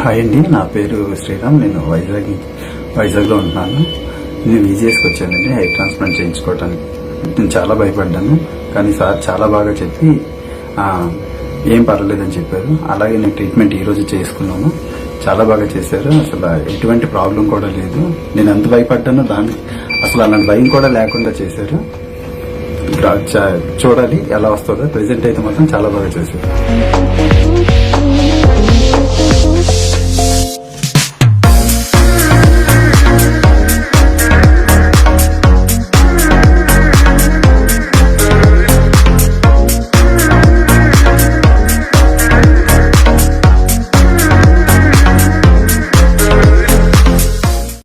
Hi అండి, నా పేరు శ్రీరామ్. నేను వైజాగ్లో ఉంటున్నాను. నేను విజిఎస్కి వచ్చానండి హెయిర్ ట్రాన్స్ప్లాంట్ చేయించుకోవడానికి. నేను చాలా భయపడ్డాను, కానీ సార్ చాలా బాగా చెప్పి ఏం పర్వాలేదని చెప్పారు. అలాగే నేను ట్రీట్మెంట్ ఈ రోజు చేసుకున్నాను. చాలా బాగా చేశారు. అసలు ఎటువంటి ప్రాబ్లం కూడా లేదు. నేను ఎంత భయపడ్డానో దాన్ని అసలు అలాంటి భయం కూడా లేకుండా చేశారు. చూడాలి ఎలా వస్తుందో. ప్రెజెంట్ అయితే మాత్రం చాలా బాగా చేశారు.